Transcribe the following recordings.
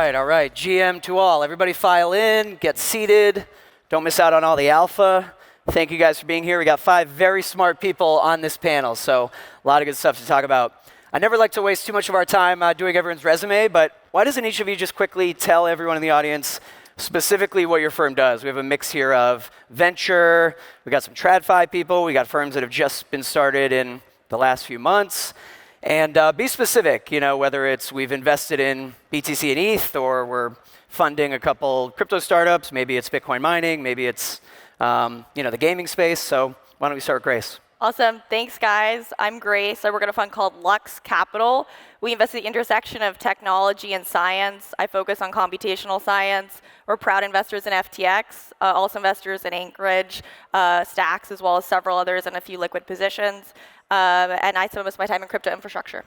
right, all right. GM to all. Everybody file in, get seated. Don't miss out on all the alpha. Thank you guys for being here. We got 5 very smart people on this panel, so a lot of good stuff to talk about. I never like to waste too much of our time doing everyone's resume, but why doesn't each of you just quickly tell everyone in the audience specifically what your firm does? We have a mix here of venture, we got some TradFi people, we got firms that have just been started in the last few months. And be specific, you know, whether it's we've invested in BTC and ETH, or we're funding a couple crypto startups, maybe it's Bitcoin mining, maybe it's the gaming space. So why don't we start with Grace? Awesome. Thanks, guys. I'm Grace. I work at a fund called Lux Capital. We invest at the intersection of technology and science. I focus on computational science. We're proud investors in FTX, also investors in Anchorage, Stacks, as well as several others, and a few liquid positions. And I spend most of my time in crypto infrastructure.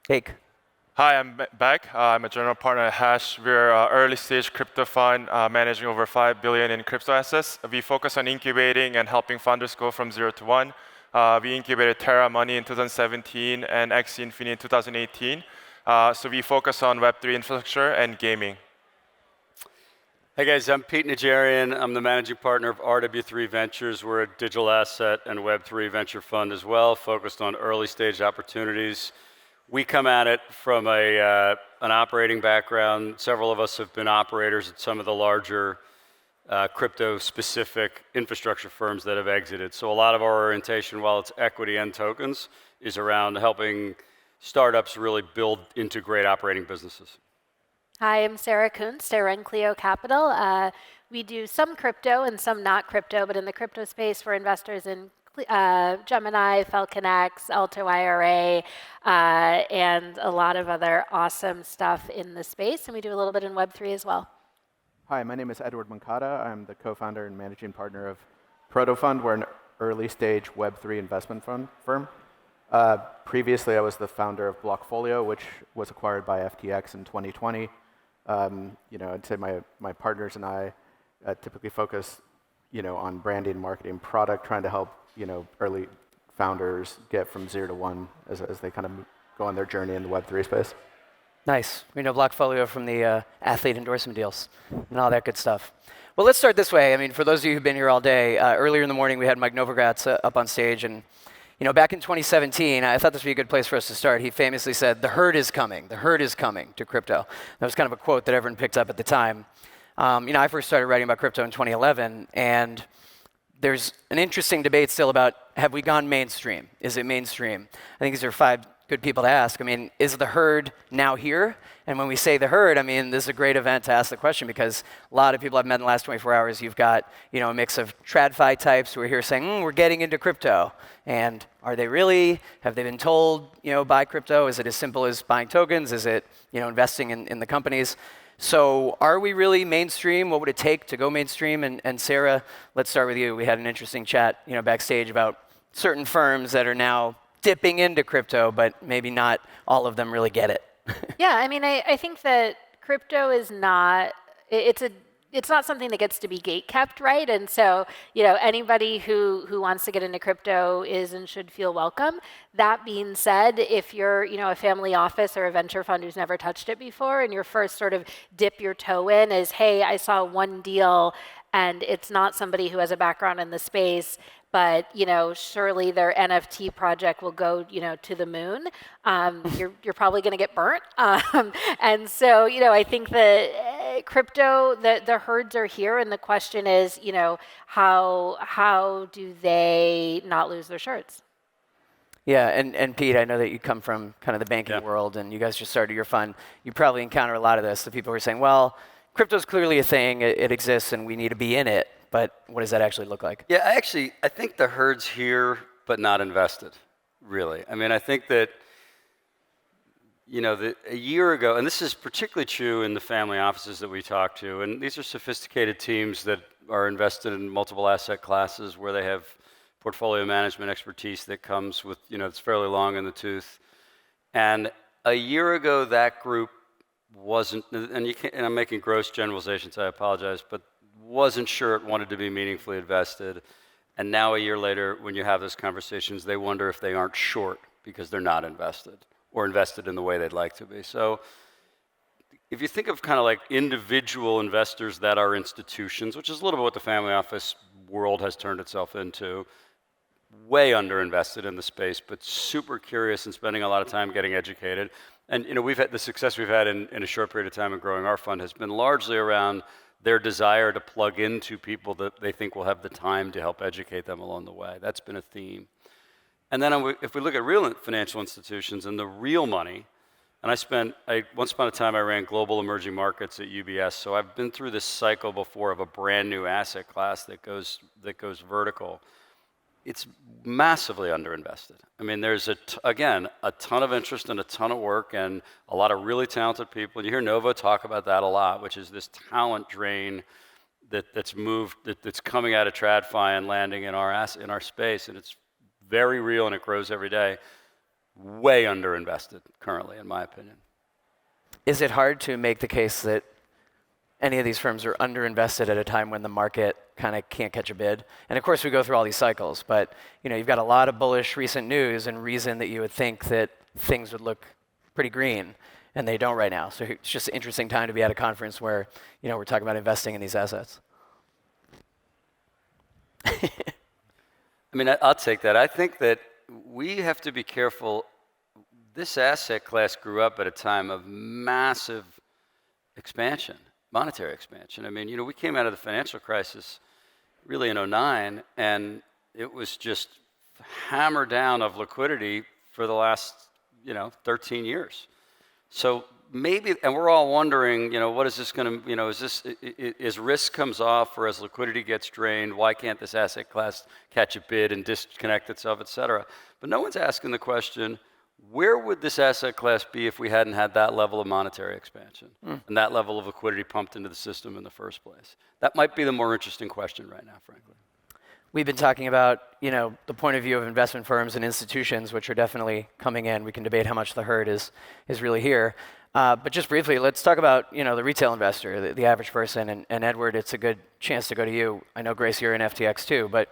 Baek. Hi, I'm Baek. I'm a general partner at Hash. We're an early-stage crypto fund managing over $5 billion in crypto assets. We focus on incubating and helping founders go from 0 to 1. We incubated Terra Money in 2017 and X Infinity in 2018. So we focus on Web3 infrastructure and gaming. Hey guys, I'm Pete Najarian. I'm the managing partner of RW3 Ventures. We're a digital asset and Web3 venture fund as well, focused on early-stage opportunities. We come at it from an operating background. Several of us have been operators at some of the larger crypto-specific infrastructure firms that have exited. So a lot of our orientation, while it's equity and tokens, is around helping startups really build into great operating businesses. Hi, I'm Sarah Kunst. I run Cleo Capital. We do some crypto and some not crypto, but in the crypto space, we're investors in Gemini, Falcon X, Alto IRA, and a lot of other awesome stuff in the space. And we do a little bit in Web3 as well. Hi, my name is Edward Moncada. I'm the co-founder and managing partner of Protofund. We're an early-stage Web3 investment firm. Previously, I was the founder of Blockfolio, which was acquired by FTX in 2020. I'd say my partners and I typically focus, on branding, marketing, product, trying to help, early founders get from 0 to 1 as they kind of go on their journey in the Web3 space. Nice. We know Blockfolio from the athlete endorsement deals and all that good stuff. Well, let's start this way. I mean, for those of you who've been here all day, earlier in the morning we had Mike Novogratz up on stage, and back in 2017, I thought this would be a good place for us to start. He famously said, "The herd is coming. The herd is coming to crypto." That was kind of a quote that everyone picked up at the time. I first started writing about crypto in 2011, and there's an interesting debate still about, have we gone mainstream? Is it mainstream? I think these are 5 good people to ask. I mean, is the herd now here? And when we say the herd, I mean, this is a great event to ask the question, because a lot of people I've met in the last 24 hours, you've got, a mix of TradFi types who are here saying, we're getting into crypto. And are they really? Have they been told, buy crypto? Is it as simple as buying tokens? Is it, investing in the companies? So are we really mainstream? What would it take to go mainstream? And Sarah, let's start with you. We had an interesting chat, backstage about certain firms that are now dipping into crypto, but maybe not all of them really get it. Yeah, I mean, I think that crypto is not, it's not something that gets to be gate-kept, right? And so, anybody who wants to get into crypto is and should feel welcome. That being said, if you're, a family office or a venture fund who's never touched it before, and your first sort of dip your toe in is, hey, I saw one deal, and it's not somebody who has a background in the space, but surely their NFT project will go, to the moon. You're probably going to get burnt. And so, I think that crypto, the herds are here, and the question is, how do they not lose their shirts? Yeah, and Pete, I know that you come from kind of the banking world, and you guys just started your fund. You probably encounter a lot of this. The people who are saying, well, crypto's clearly a thing, it exists, and we need to be in it. But what does that actually look like? Yeah, I think the herd's here, but not invested, really. I mean, I think that, a year ago, and this is particularly true in the family offices that we talk to, and these are sophisticated teams that are invested in multiple asset classes where they have portfolio management expertise that comes with, it's fairly long in the tooth. And a year ago, that group wasn't, and I'm making gross generalizations, I apologize, but wasn't sure it wanted to be meaningfully invested. And now a year later, when you have those conversations, they wonder if they aren't short because they're not invested or invested in the way they'd like to be. So, if you think of kind of like individual investors that are institutions, which is a little bit what the family office world has turned itself into, way underinvested in the space, but super curious and spending a lot of time getting educated. And we've had the success we've had in a short period of time in growing our fund has been largely around their desire to plug into people that they think will have the time to help educate them along the way. That's been a theme. And then if we look at real financial institutions and the real money, and once upon a time I ran global emerging markets at UBS, so I've been through this cycle before of a brand new asset class that goes vertical. It's massively underinvested. I mean, there's again a ton of interest and a ton of work and a lot of really talented people. And you hear Novo talk about that a lot, which is this talent drain that's coming out of TradFi and landing in our space, and it's very real and it grows every day. Way underinvested currently, in my opinion. Is it hard to make the case that any of these firms are underinvested at a time when the market kind of can't catch a bid? And of course, we go through all these cycles, but you've got a lot of bullish recent news and reason that you would think that things would look pretty green, and they don't right now. So it's just an interesting time to be at a conference where we're talking about investing in these assets. I mean, I'll take that. I think that we have to be careful. This asset class grew up at a time of massive expansion, monetary expansion. I mean, we came out of the financial crisis really in 2009, and it was just hammer down of liquidity for the last, 13 years. So maybe, and we're all wondering, what is this going to, as risk comes off or as liquidity gets drained, why can't this asset class catch a bid and disconnect itself, et cetera? But no one's asking the question, where would this asset class be if we hadn't had that level of monetary expansion and that level of liquidity pumped into the system in the first place? That might be the more interesting question right now, frankly. We've been talking about, the point of view of investment firms and institutions, which are definitely coming in. We can debate how much the herd is really here. But just briefly, let's talk about, the retail investor, the average person. And Edward, it's a good chance to go to you. I know, Grace, you're in FTX too. But,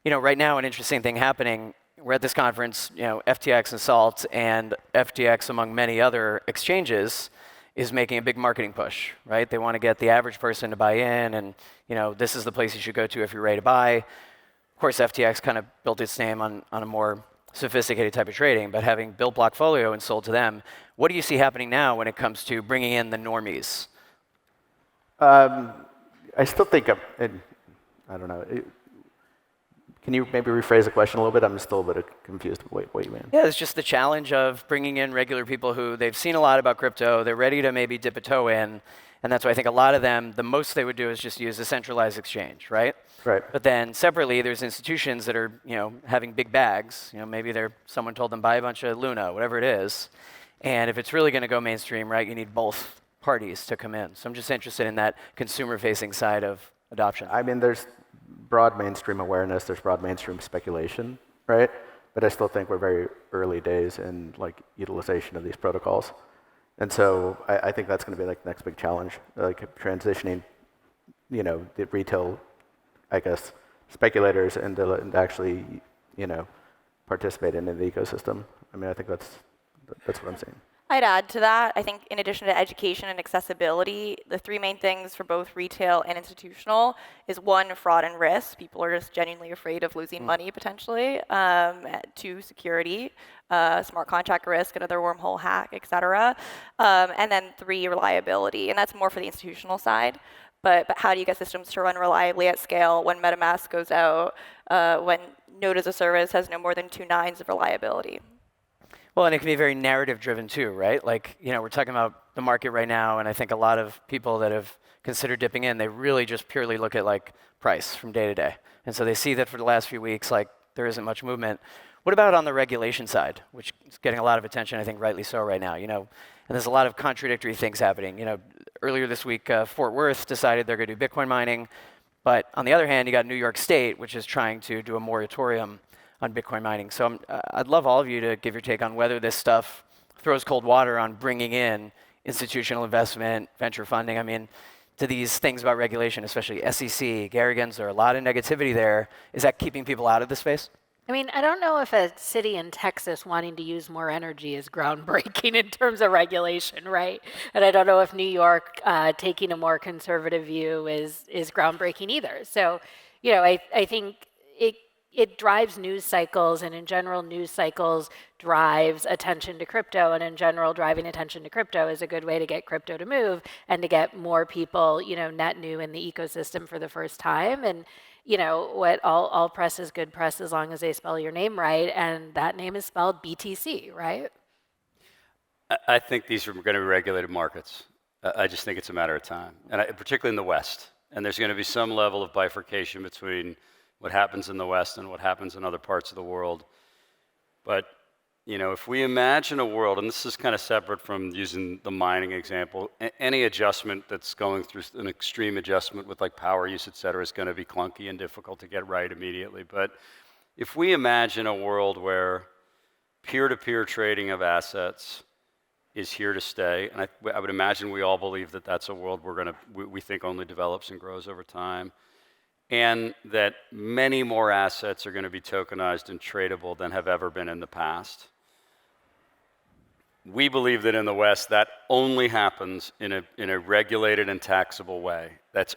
right now, an interesting thing happening. We're at this conference, FTX and Salt, and FTX, among many other exchanges, is making a big marketing push, right? They want to get the average person to buy in, and this is the place you should go to if you're ready to buy. Of course, FTX kind of built its name on a more sophisticated type of trading, but having built Blockfolio and sold to them, what do you see happening now when it comes to bringing in the normies? I still think, I don't know. Can you maybe rephrase the question a little bit? I'm still a bit confused with what you mean. Yeah, it's just the challenge of bringing in regular people who they've seen a lot about crypto, they're ready to maybe dip a toe in, and that's why I think a lot of them, the most they would do is just use a centralized exchange, right? Right. But then separately, there's institutions that are, having big bags. Maybe someone told them buy a bunch of Luna, whatever it is, and if it's really going to go mainstream, right, you need both parties to come in. So I'm just interested in that consumer-facing side of adoption. I mean, there's broad mainstream awareness, there's broad mainstream speculation, right? But I still think we're very early days in utilization of these protocols. And so I think that's going to be the next big challenge, transitioning, the retail, I guess, speculators into actually, participate in the ecosystem. I mean, I think that's what I'm seeing. I'd add to that. I think in addition to education and accessibility, the three main things for both retail and institutional is one, fraud and risk. People are just genuinely afraid of losing money potentially. Two, security, smart contract risk, another wormhole hack, et cetera. And then three, reliability. And that's more for the institutional side. But how do you get systems to run reliably at scale when MetaMask goes out, when Node as a service has no more than 2 nines of reliability? Well, and it can be very narrative-driven too, right? We're talking about the market right now, and I think a lot of people that have considered dipping in, they really just purely look at price from day to day. And so they see that for the last few weeks, there isn't much movement. What about on the regulation side, which is getting a lot of attention, I think rightly so right now, and there's a lot of contradictory things happening. Earlier this week, Fort Worth decided they're going to do Bitcoin mining, but on the other hand, you got New York State, which is trying to do a moratorium on Bitcoin mining. So I'd love all of you to give your take on whether this stuff throws cold water on bringing in institutional investment, venture funding. I mean, to these things about regulation, especially SEC, Gary Gensler, a lot of negativity there. Is that keeping people out of the space? I mean, I don't know if a city in Texas wanting to use more energy is groundbreaking in terms of regulation, right? And I don't know if New York taking a more conservative view is groundbreaking either. So, I think it drives news cycles, and in general, news cycles drives attention to crypto, and in general, driving attention to crypto is a good way to get crypto to move and to get more people, net new in the ecosystem for the first time. And what all press is good press as long as they spell your name right, and that name is spelled BTC, right? I think these are going to be regulated markets. I just think it's a matter of time, and particularly in the West. And there's going to be some level of bifurcation between what happens in the West and what happens in other parts of the world. But if we imagine a world, and this is kind of separate from using the mining example, any adjustment that's going through an extreme adjustment with like power use, et cetera, is going to be clunky and difficult to get right immediately. But if we imagine a world where peer-to-peer trading of assets is here to stay, and I would imagine we all believe that that's a world we think only develops and grows over time, and that many more assets are going to be tokenized and tradable than have ever been in the past. We believe that in the West, that only happens in a regulated and taxable way. That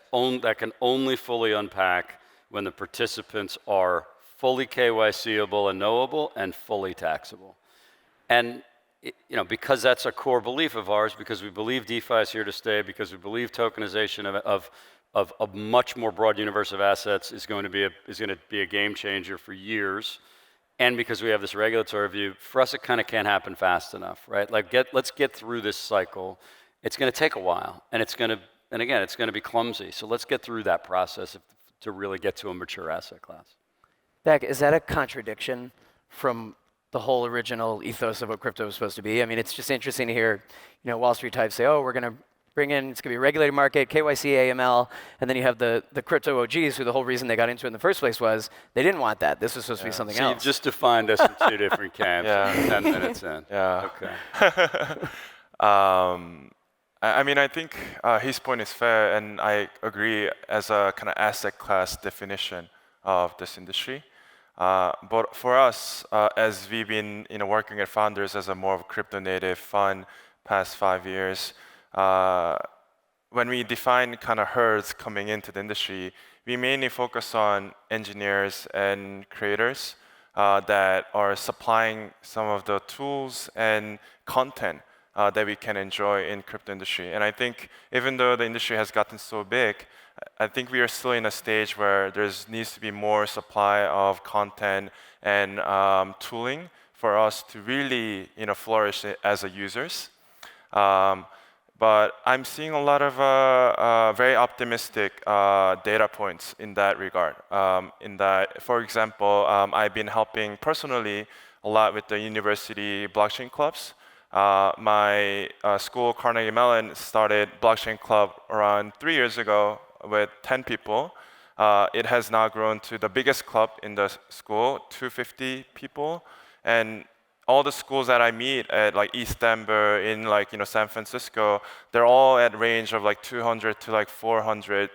can only fully unpack when the participants are fully KYCable and knowable and fully taxable. And because that's a core belief of ours, because we believe DeFi is here to stay, because we believe tokenization of a much more broad universe of assets is going to be a game changer for years. And because we have this regulatory view, for us it kind of can't happen fast enough, right? Like let's get through this cycle. It's going to take a while, and it's going to be clumsy. So let's get through that process to really get to a mature asset class. Baek, is that a contradiction from the whole original ethos of what crypto was supposed to be? I mean, it's just interesting to hear, Wall Street types say, oh, we're going to bring in, it's going to be a regulated market, KYC, AML, and then you have the crypto OGs, who the whole reason they got into it in the first place was they didn't want that. This was supposed to be something else. You've just defined us in two different camps. Yeah. 10 minutes in. Yeah. Okay. I mean, I think his point is fair, and I agree as a kind of asset class definition of this industry. But for us, as we've been working at Founders as a more of a crypto native fund past 5 years, when we define kind of herds coming into the industry, we mainly focus on engineers and creators that are supplying some of the tools and content that we can enjoy in crypto industry. And I think even though the industry has gotten so big, I think we are still in a stage where there needs to be more supply of content and tooling for us to really flourish as a users. But I'm seeing a lot of very optimistic data points in that regard. For example, I've been helping personally a lot with the university blockchain clubs. My school, Carnegie Mellon, started blockchain club around 3 years ago with 10 people. It has now grown to the biggest club in the school, 250 people. And all the schools that I meet at like East Denver, in like San Francisco, they're all at range of like 200 to like 400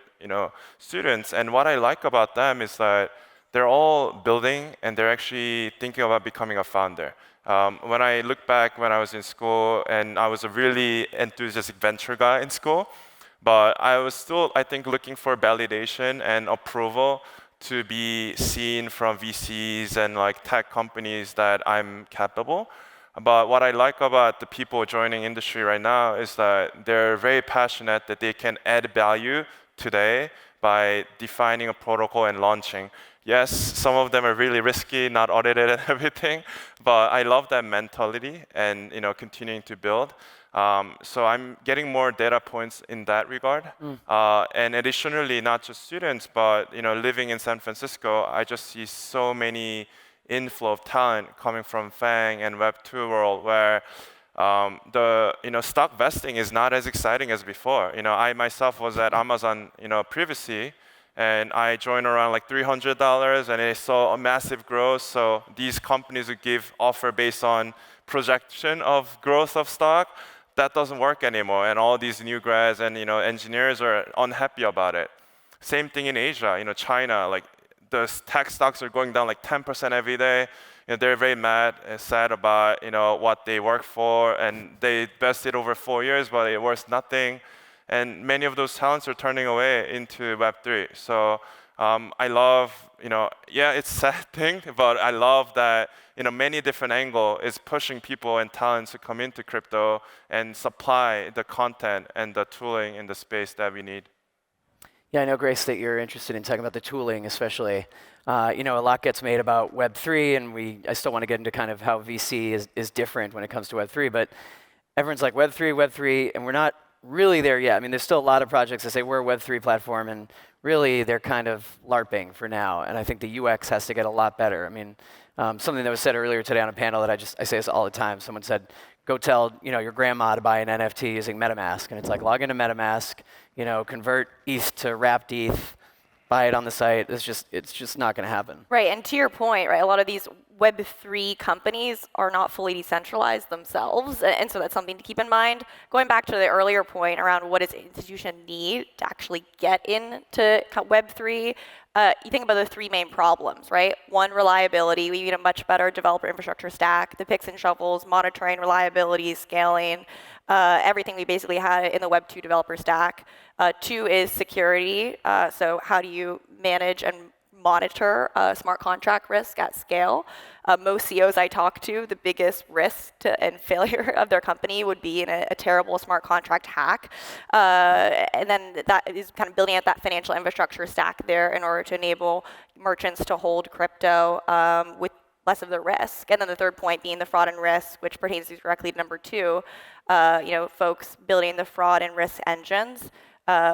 students. And what I like about them is that they're all building and they're actually thinking about becoming a founder. When I look back when I was in school, and I was a really enthusiastic venture guy in school, but I was still, I think, looking for validation and approval to be seen from VCs and like tech companies that I'm capable. But what I like about the people joining industry right now is that they're very passionate that they can add value today by defining a protocol and launching. Yes, some of them are really risky, not audited and everything, but I love that mentality and continuing to build. So I'm getting more data points in that regard. And additionally, not just students, but living in San Francisco, I just see so many inflow of talent coming from FANG and Web2 world, where the stock vesting is not as exciting as before. I myself was at Amazon previously, and I joined around like $300, and I saw a massive growth. So these companies would give offer based on projection of growth of stock. That doesn't work anymore, and all these new grads and engineers are unhappy about it. Same thing in Asia, China, like the tech stocks are going down like 10% every day. They're very mad and sad about what they work for, and they invested over 4 years, but it was nothing. And many of those talents are turning away into Web3. So I love, yeah, it's a sad thing, but I love that many different angles is pushing people and talents to come into crypto and supply the content and the tooling in the space that we need. Yeah, I know, Grace, that you're interested in talking about the tooling, especially. A lot gets made about Web3, and I still want to get into kind of how VC is different when it comes to Web3, but everyone's like Web3, and we're not really there yet. I mean, there's still a lot of projects that say we're a Web3 platform, and really they're kind of LARPing for now, and I think the UX has to get a lot better. I mean, something that was said earlier today on a panel that I say this all the time. Someone said, go tell your grandma to buy an NFT using MetaMask, and it's like log into MetaMask, convert ETH to wrapped ETH, buy it on the site. It's just not going to happen. Right, and to your point, right, a lot of these Web3 companies are not fully decentralized themselves, and so that's something to keep in mind. Going back to the earlier point around what does an institution need to actually get into Web3, you think about the three main problems, right? One, reliability. We need a much better developer infrastructure stack, the picks and shovels, monitoring, reliability, scaling, everything we basically had in the Web2 developer stack. Two is security. So how do you manage and monitor smart contract risk at scale? Most CEOs I talk to, the biggest risk and failure of their company would be in a terrible smart contract hack. And then that is kind of building out that financial infrastructure stack there in order to enable merchants to hold crypto with less of the risk. And then the third point being the fraud and risk, which pertains directly to number two, folks building the fraud and risk engines.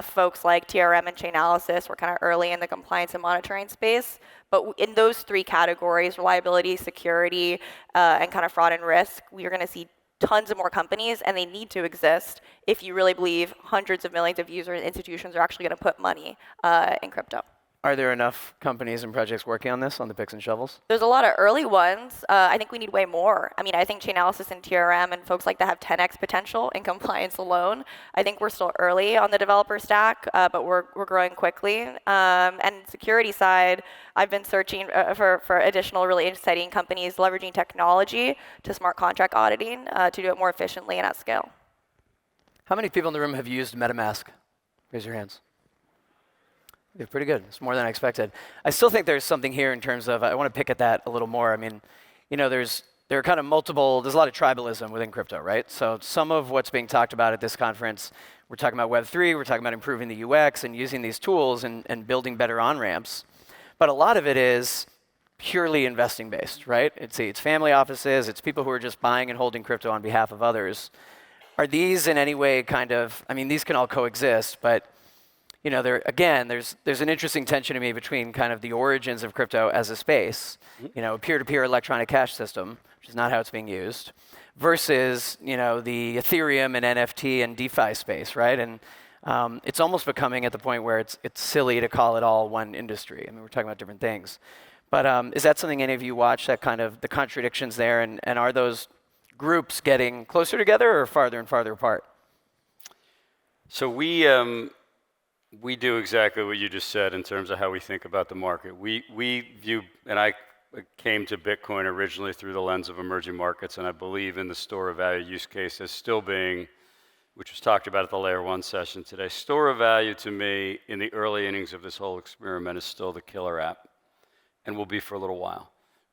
Folks like TRM and Chainalysis were kind of early in the compliance and monitoring space. But in those three categories, reliability, security, and kind of fraud and risk, we are going to see tons of more companies, and they need to exist if you really believe hundreds of millions of users and institutions are actually going to put money in crypto. Are there enough companies and projects working on this, on the picks and shovels? There's a lot of early ones. I think we need way more. I mean, I think Chainalysis and TRM and folks like that have 10x potential in compliance alone. I think we're still early on the developer stack, but we're growing quickly. And security side, I've been searching for additional really exciting companies leveraging technology to smart contract auditing to do it more efficiently and at scale. How many people in the room have used MetaMask? Raise your hands. Yeah, pretty good. It's more than I expected. I still think there's something here in terms of, I want to pick at that a little more. I mean, there are kind of multiple, there's a lot of tribalism within crypto, right? So some of what's being talked about at this conference, we're talking about Web3, we're talking about improving the UX and using these tools and building better on-ramps. But a lot of it is purely investing based, right? It's family offices, it's people who are just buying and holding crypto on behalf of others. Are these in any way kind of, I mean, these can all coexist, but there's an interesting tension to me between kind of the origins of crypto as a space, peer-to-peer electronic cash system, which is not how it's being used, versus, the Ethereum and NFT and DeFi space, right? And it's almost becoming at the point where it's silly to call it all one industry. I mean, we're talking about different things. But is that something any of you watch, that kind of the contradictions there, and are those groups getting closer together or farther and farther apart? So we do exactly what you just said in terms of how we think about the market. We view, and I came to Bitcoin originally through the lens of emerging markets, and I believe in the store of value use case as still being, which was talked about at the layer one session today. Store of value to me in the early innings of this whole experiment is still the killer app, and will be for a little while.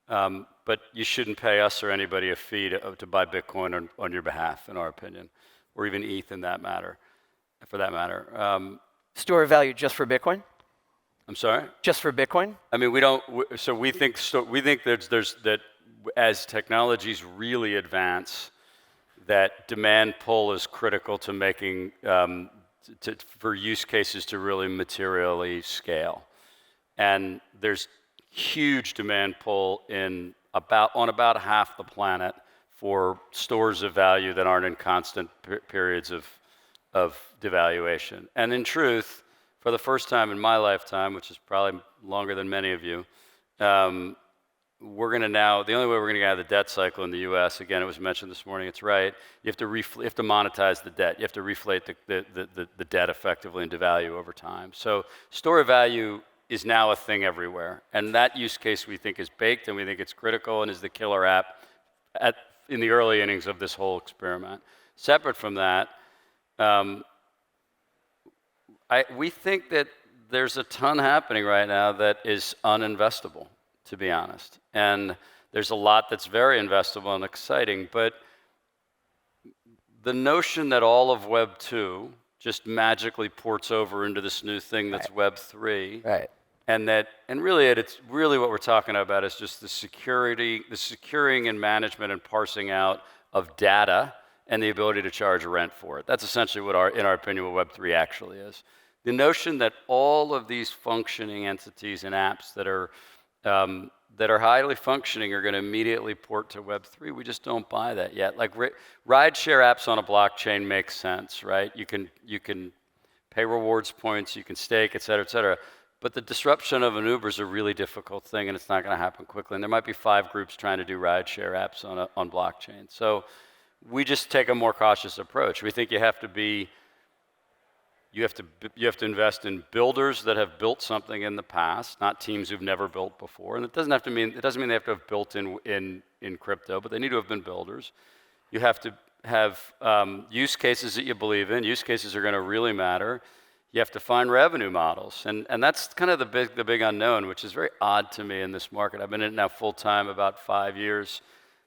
But you shouldn't pay us or anybody a fee to buy Bitcoin on your behalf, in our opinion, or even ETH in that matter, for that matter. Store of value just for Bitcoin? I'm sorry? Just for Bitcoin? I mean, we think that as technologies really advance, that demand pull is critical to making for use cases to really materially scale. And there's huge demand pull on about half the planet for stores of value that aren't in constant periods of devaluation. And in truth, for the first time in my lifetime, which is probably longer than many of you, we're going to now, the only way we're going to get out of the debt cycle in the US, again, it was mentioned this morning, it's right, you have to monetize the debt. You have to reflate the debt effectively and devalue over time. So store of value is now a thing everywhere. And that use case we think is baked, and we think it's critical and is the killer app in the early innings of this whole experiment. Separate from that, we think that there's a ton happening right now that is uninvestable, to be honest. And there's a lot that's very investable and exciting, but the notion that all of Web 2 just magically ports over into this new thing that's Web 3, and really it's really what we're talking about is just the securing and management and parsing out of data and the ability to charge rent for it. That's essentially what in our opinion, what Web 3 actually is. The notion that all of these functioning entities and apps that are highly functioning are going to immediately port to Web 3, we just don't buy that yet. Like rideshare apps on a blockchain make sense, right? You can pay rewards points, you can stake, et cetera, et cetera. But the disruption of an Uber is a really difficult thing, and it's not going to happen quickly. And there might be 5 groups trying to do rideshare apps on blockchain. So we just take a more cautious approach. We think you have to invest in builders that have built something in the past, not teams who've never built before. And it doesn't mean they have to have built in crypto, but they need to have been builders. You have to have use cases that you believe in. Use cases are going to really matter. You have to find revenue models, and that's kind of the big unknown, which is very odd to me in this market. I've been in it now full time about 5 years.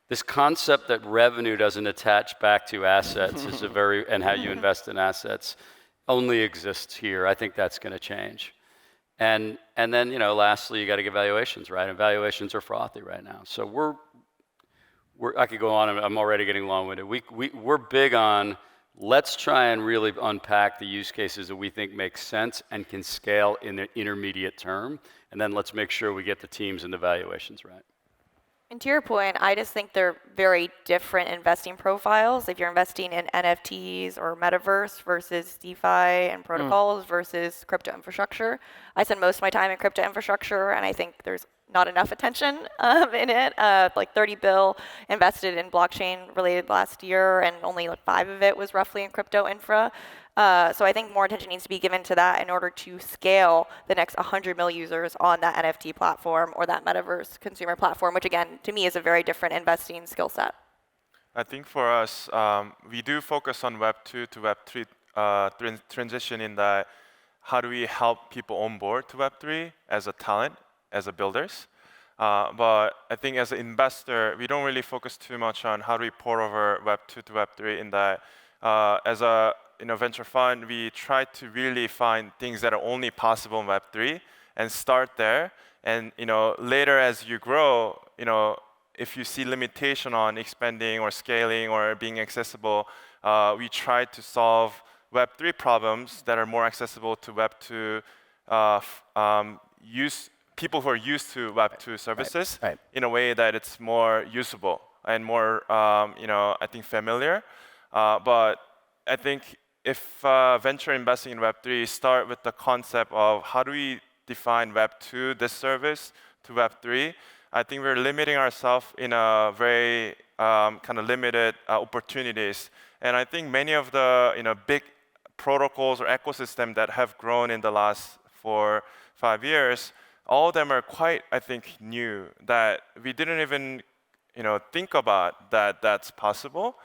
This concept that revenue doesn't attach back to assets and how you invest in assets only exists here. I think that's going to change. And then, lastly, you got to get valuations right, and valuations are frothy right now. So I could go on, and I'm already getting long-winded. We're big on let's try and really unpack the use cases that we think make sense and can scale in the intermediate term, and then let's make sure we get the teams and the valuations right. And to your point, I just think they're very different investing profiles. If you're investing in NFTs or metaverse versus DeFi and protocols versus crypto infrastructure. I spend most of my time in crypto infrastructure, and I think there's not enough attention in it. Like 30 bill invested in blockchain related last year, and only like 5 of it was roughly in crypto infra. So I think more attention needs to be given to that in order to scale the next 100 million users on that NFT platform or that metaverse consumer platform, which again, to me, is a very different investing skill set. I think for us, we do focus on Web 2 to Web 3 transition in that how do we help people onboard to Web 3 as a talent, as a builders. But I think as an investor, we don't really focus too much on how do we port over Web 2 to Web 3 in that as a venture fund, we try to really find things that are only possible in Web 3 and start there. And later as you grow, if you see limitation on expanding or scaling or being accessible, we try to solve Web 3 problems that are more accessible to Web 2 people who are used to Web 2 services in a way that it's more usable and more, I think familiar. But I think if venture investing in Web 3 start with the concept of how do we define Web 2, this service, to Web 3, I think we're limiting ourselves in a very kind of limited opportunities. And I think many of the big protocols or ecosystem that have grown in the last 4-5 years, all of them are quite, I think, new, that we didn't even think about that's possible.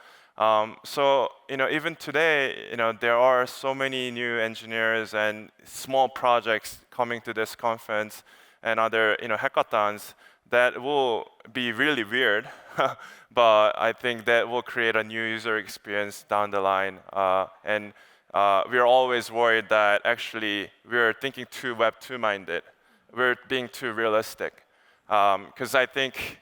So even today, there are so many new engineers and small projects coming to this conference and other hackathons that will be really weird, but I think that will create a new user experience down the line. And we're always worried that actually we're thinking too Web 2 minded. We're being too realistic, because I think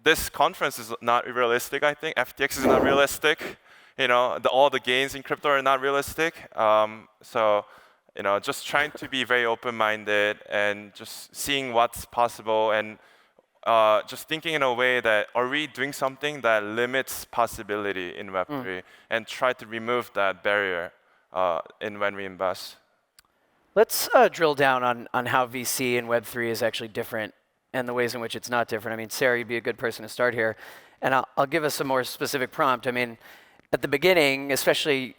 this conference is not realistic. I think FTX is not realistic. All the gains in crypto are not realistic. So, just trying to be very open-minded and just seeing what's possible and just thinking in a way that are we doing something that limits possibility in Web3 and try to remove that barrier when we invest. Let's drill down on how VC and Web3 is actually different and the ways in which it's not different. I mean, Sarah, you'd be a good person to start here. And I'll give us a more specific prompt. I mean, at the beginning, especially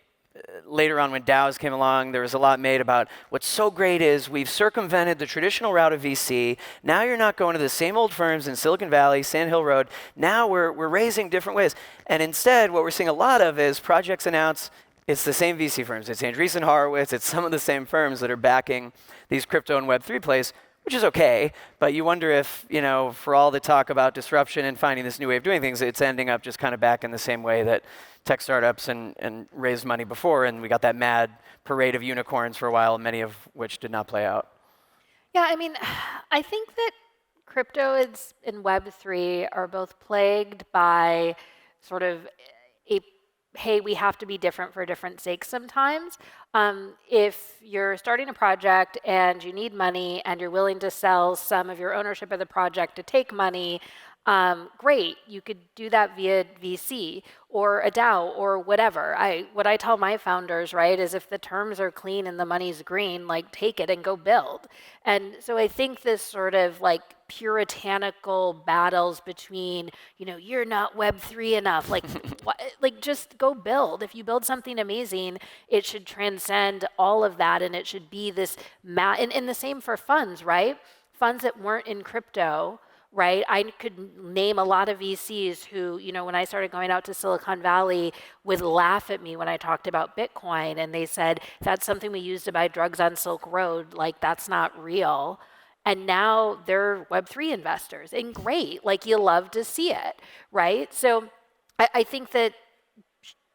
later on when DAOs came along, there was a lot made about what's so great is we've circumvented the traditional route of VC. Now you're not going to the same old firms in Silicon Valley, Sand Hill Road. Now we're raising different ways. And instead, what we're seeing a lot of is projects announce it's the same VC firms. It's Andreessen Horowitz. It's some of the same firms that are backing these crypto and Web3 plays, which is okay. But you wonder if, for all the talk about disruption and finding this new way of doing things, it's ending up just kind of back in the same way that tech startups and raised money before. And we got that mad parade of unicorns for a while, many of which did not play out. Yeah, I mean, I think that crypto and Web3 are both plagued by sort of hey, we have to be different for different sakes sometimes. If you're starting a project and you need money and you're willing to sell some of your ownership of the project to take money, great, you could do that via VC or a DAO or whatever. What I tell my founders, right, is if the terms are clean and the money's green, like take it and go build. And so I think this sort of like puritanical battles between, you're not Web3 enough, like, like just go build. If you build something amazing, it should transcend all of that, and it should be this, and the same for funds, right? Funds that weren't in crypto, right? I could name a lot of VCs who, when I started going out to Silicon Valley, would laugh at me when I talked about Bitcoin, and they said, that's something we use to buy drugs on Silk Road, like that's not real. And now they're Web3 investors, and great, like you love to see it, right? So I think that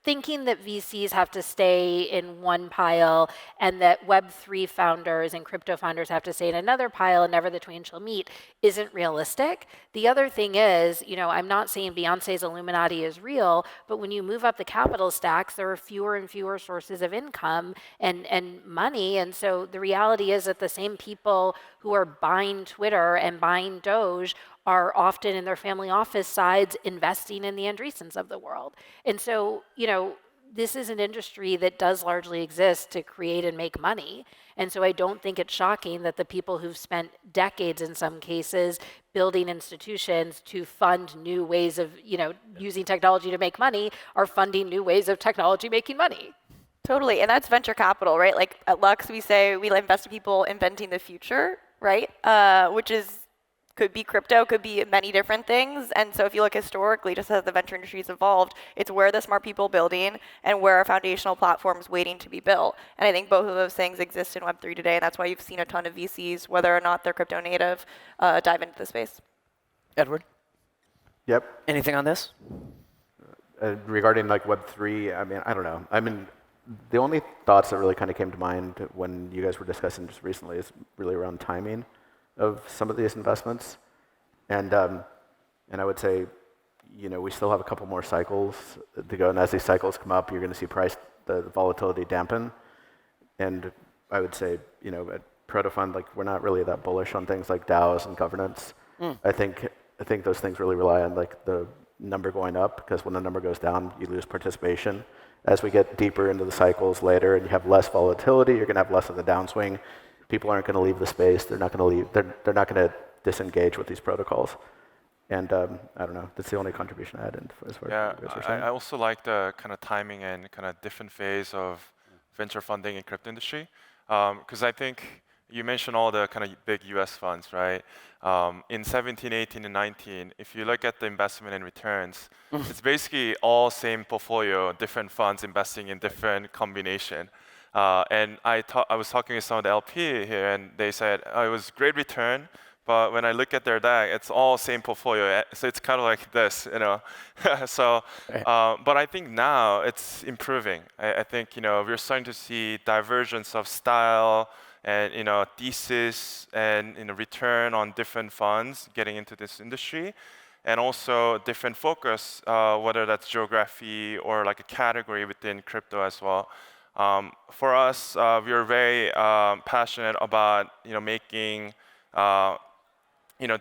thinking that VCs have to stay in one pile and that Web3 founders and crypto founders have to stay in another pile and never the twain shall meet isn't realistic. The other thing is, I'm not saying Beyonce's Illuminati is real, but when you move up the capital stacks, there are fewer and fewer sources of income and money. And so the reality is that the same people who are buying Twitter and buying Doge are often in their family office sides investing in the Andreessens of the world. And so, this is an industry that does largely exist to create and make money. And so I don't think it's shocking that the people who've spent decades in some cases building institutions to fund new ways of, using technology to make money are funding new ways of technology making money. Totally, and that's venture capital, right? Like at Lux, we say we invest in people inventing the future, right? Which could be crypto, could be many different things. And so if you look historically, just as the venture industry has evolved, it's where the smart people building and where our foundational platforms waiting to be built. And I think both of those things exist in Web3 today, and that's why you've seen a ton of VCs, whether or not they're crypto native, dive into the space. Edward? Yep. Anything on this? Regarding like Web3, I don't know. The only thoughts that really kind of came to mind when you guys were discussing just recently is really around timing of some of these investments. And I would say, we still have a couple more cycles to go. And as these cycles come up, you're going to see the volatility dampen. And I would say, at Protofund, like we're not really that bullish on things like DAOs and governance. I think those things really rely on like the number going up, because when the number goes down, you lose participation. As we get deeper into the cycles later and you have less volatility, you're going to have less of the downswing. People aren't going to leave the space. They're not going to leave. They're not going to disengage with these protocols. And I don't know. That's the only contribution I had as far as you guys were saying. I also like the kind of timing and kind of different phase of venture funding in crypto industry, because I think you mentioned all the kind of big U.S. funds, right? In 17, 18, and 19, if you look at the investment and returns, it's basically all same portfolio, different funds investing in different combination. And I was talking with some of the LP here, and they said, it was great return, but when I look at their deck, it's all same portfolio. So it's kind of like this, So, but I think now it's improving. I think, we're starting to see divergence of style and, thesis and, return on different funds getting into this industry. And also different focus, whether that's geography or like a category within crypto as well. For us, we are very passionate about making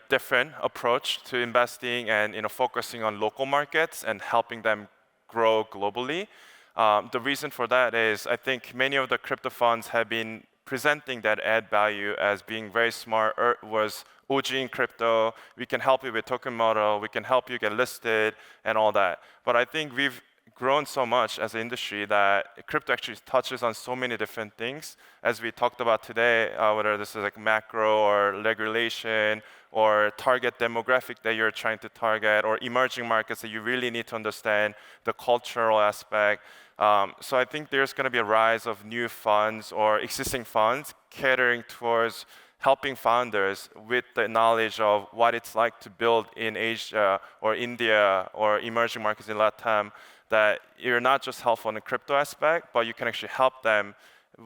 different approach to investing and focusing on local markets and helping them grow globally. The reason for that is I think many of the crypto funds have been presenting that add value as being very smart. Was OG in crypto. We can help you with token model. We can help you get listed and all that. But I think we've grown so much as an industry that crypto actually touches on so many different things, as we talked about today, whether this is like macro or regulation or target demographic that you're trying to target, or emerging markets that you really need to understand the cultural aspect. So I think there's going to be a rise of new funds or existing funds catering towards helping founders with the knowledge of what it's like to build in Asia or India or emerging markets in Latam, that you're not just helpful in the crypto aspect, but you can actually help them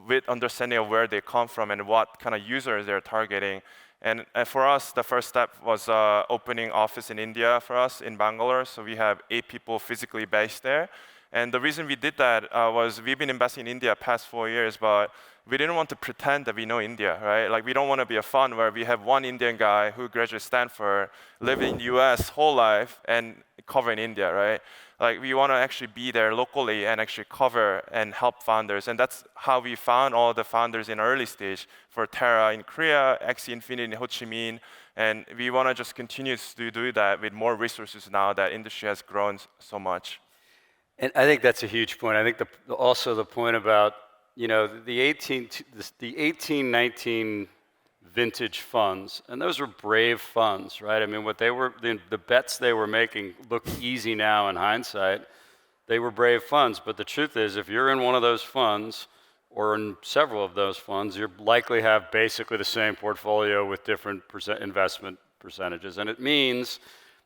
with understanding of where they come from and what kind of users they're targeting. And for us, the first step was opening office in India for us in Bangalore. So we have 8 people physically based there. And the reason we did that was we've been investing in India past 4 years, but we didn't want to pretend that we know India, right? Like, we don't want to be a fund where we have one Indian guy who graduated Stanford, lived in US whole life, and covering India, right? Like, we want to actually be there locally and actually cover and help founders. And that's how we found all the founders in early stage for Terra in Korea, Axie Infinity in Ho Chi Minh. And we want to just continue to do that with more resources now that industry has grown so much. And I think that's a huge point. I think also the point about, you know, the 18, 19 vintage funds, and those were brave funds, right? I mean, what they were, the bets they were making look easy now in hindsight. They were brave funds, but the truth is, if you're in one of those funds, or in several of those funds, you likely have basically the same portfolio with different investment percentages. And it means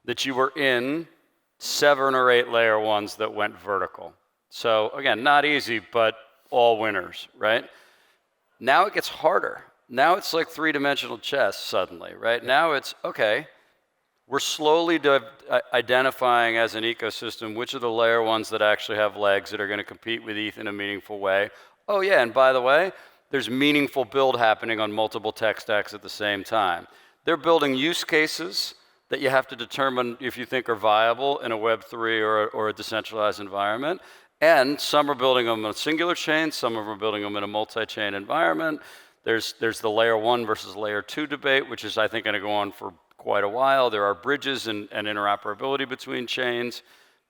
that you were in 7 or 8 layer ones that went vertical. So again, not easy, but all winners, right? Now it gets harder. Now it's like 3-dimensional chess suddenly, right? Now it's, okay, we're slowly identifying as an ecosystem which are the layer ones that actually have legs that are going to compete with ETH in a meaningful way. Oh yeah, and by the way, there's meaningful build happening on multiple tech stacks at the same time. They're building use cases that you have to determine if you think are viable in a Web3 or a decentralized environment. And some are building them on a singular chain, some of them are building them in a multi-chain environment. There's the layer 1 versus layer 2 debate, which is, I think, going to go on for quite a while. There are bridges and interoperability between chains.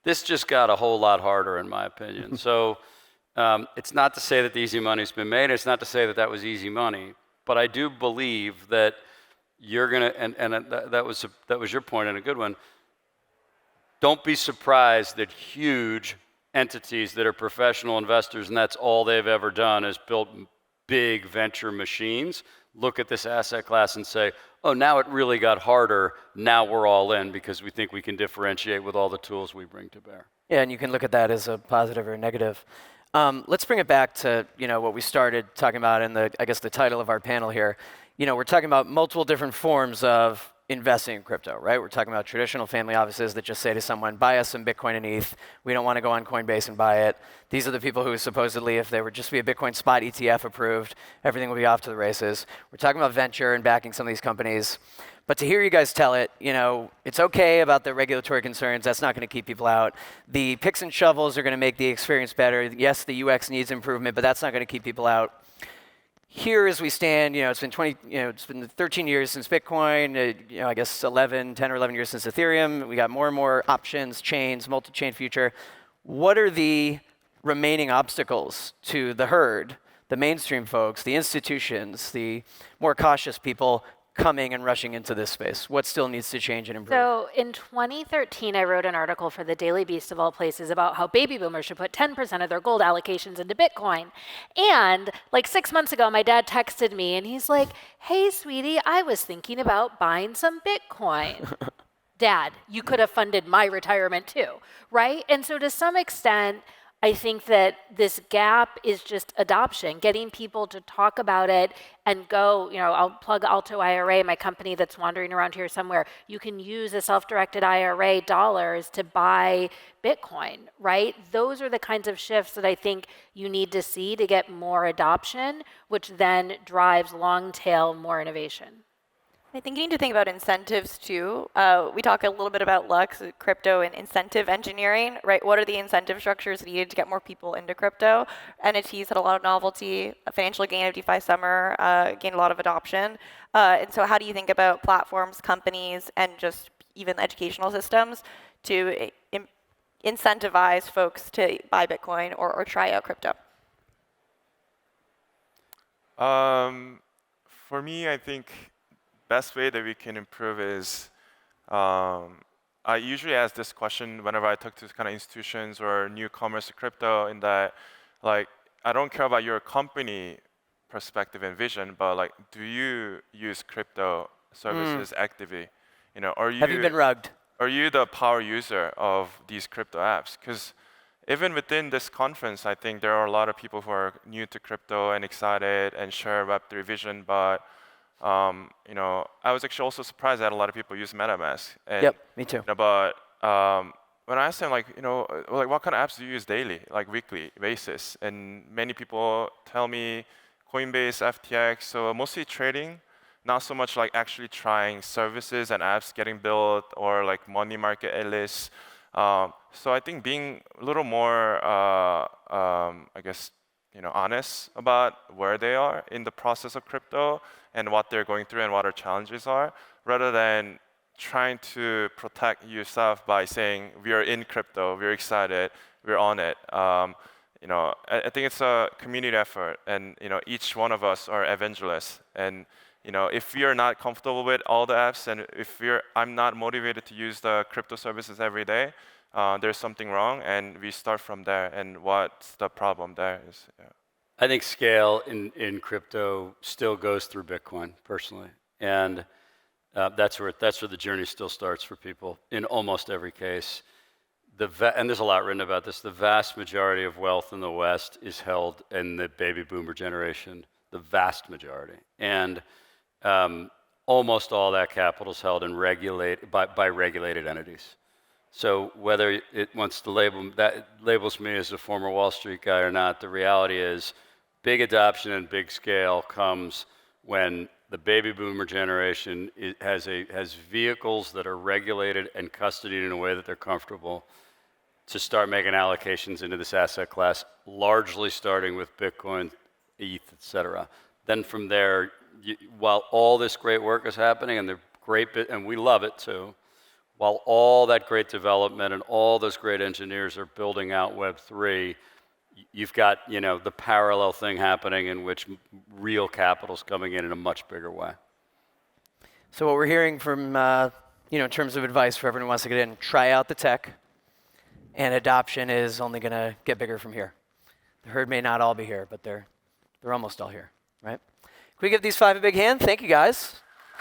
This just got a whole lot harder, in my opinion. So it's not to say that the easy money's been made. It's not to say that that was easy money. But I do believe that you're going to, and that was your point, and a good one. Don't be surprised that huge entities that are professional investors, and that's all they've ever done is built big venture machines, look at this asset class and say, oh, now it really got harder, now we're all in because we think we can differentiate with all the tools we bring to bear. Yeah, and you can look at that as a positive or a negative. Let's bring it back to, you know, what we started talking about in the, I guess, the title of our panel here. You know, we're talking about multiple different forms of investing in crypto, right? We're talking about traditional family offices that just say to someone, buy us some Bitcoin and ETH. We don't want to go on Coinbase and buy it. These are the people who supposedly, if they were just be a Bitcoin spot ETF approved, everything would be off to the races. We're talking about venture and backing some of these companies. But to hear you guys tell it, you know, it's okay about the regulatory concerns. That's not going to keep people out. The picks and shovels are going to make the experience better. Yes, the UX needs improvement, but that's not going to keep people out. Here as we stand, you know, it's been 13 years since Bitcoin, you know, I guess 10 or 11 years since Ethereum. We got more and more options, chains, multi-chain future. What are the remaining obstacles to the herd, the mainstream folks, the institutions, the more cautious people coming and rushing into this space? What still needs to change and improve? So in 2013, I wrote an article for the Daily Beast of all places about how baby boomers should put 10% of their gold allocations into Bitcoin. And like 6 months ago, my dad texted me and he's like, hey, sweetie, I was thinking about buying some Bitcoin. Dad, you could have funded my retirement too, right? And so to some extent, I think that this gap is just adoption, getting people to talk about it and go, you know, I'll plug Alto IRA, my company that's wandering around here somewhere. You can use a self-directed IRA dollars to buy Bitcoin, right? Those are the kinds of shifts that I think you need to see to get more adoption, which then drives long tail more innovation. I think you need to think about incentives too. We talk a little bit about Lux, crypto and incentive engineering, right? What are the incentive structures needed to get more people into crypto? NFTs had a lot of novelty. Financial gain of DeFi Summer gained a lot of adoption. And so how do you think about platforms, companies, and just even educational systems to incentivize folks to buy Bitcoin or try out crypto? For me, I think best way that we can improve is I usually ask this question whenever I talk to kind of institutions or newcomers to crypto, in that, like, I don't care about your company perspective and vision, but like, do you use crypto services actively? You know, Have you been rugged? are you the power user of these crypto apps? Because even within this conference, I think there are a lot of people who are new to crypto and excited and share Web3 vision, but you know, I was actually also surprised that a lot of people use MetaMask. And, Yep, me too. you know, but when I asked them, like, you know, like, what kind of apps do you use daily, like weekly basis? And many people tell me Coinbase, FTX, so mostly trading, not so much like actually trying services and apps getting built or like money market lists. So I think being a little more, I guess, you know, honest about where they are in the process of crypto and what they're going through and what our challenges are, rather than trying to protect yourself by saying we are in crypto, we're excited, we're on it. You know, I think it's a community effort, and you know, each one of us are evangelists. And you know, if we are not comfortable with all the apps, and if I'm not motivated to use the crypto services every day, there's something wrong, and we start from there. And what's the problem there is. Yeah. I think scale in crypto still goes through Bitcoin, personally, and that's where the journey still starts for people in almost every case. And there's a lot written about this. The vast majority of wealth in the West is held in the baby boomer generation, the vast majority, and almost all that capital is held in by regulated entities. So whether it wants to labels me as a former Wall Street guy or not, the reality is big adoption and big scale comes when the baby boomer generation has vehicles that are regulated and custodied in a way that they're comfortable to start making allocations into this asset class, largely starting with Bitcoin, ETH, et cetera. Then from there, while all this great work is happening, and and we love it too, while all that great development and all those great engineers are building out Web3, you've got, you know, the parallel thing happening in which real capital's coming in a much bigger way. So what we're hearing from, you know, in terms of advice for everyone who wants to get in, try out the tech, and adoption is only going to get bigger from here. The herd may not all be here, but they're almost all here, right? Can we give these 5 a big hand? Thank you, guys.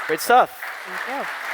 Great stuff. Thank you.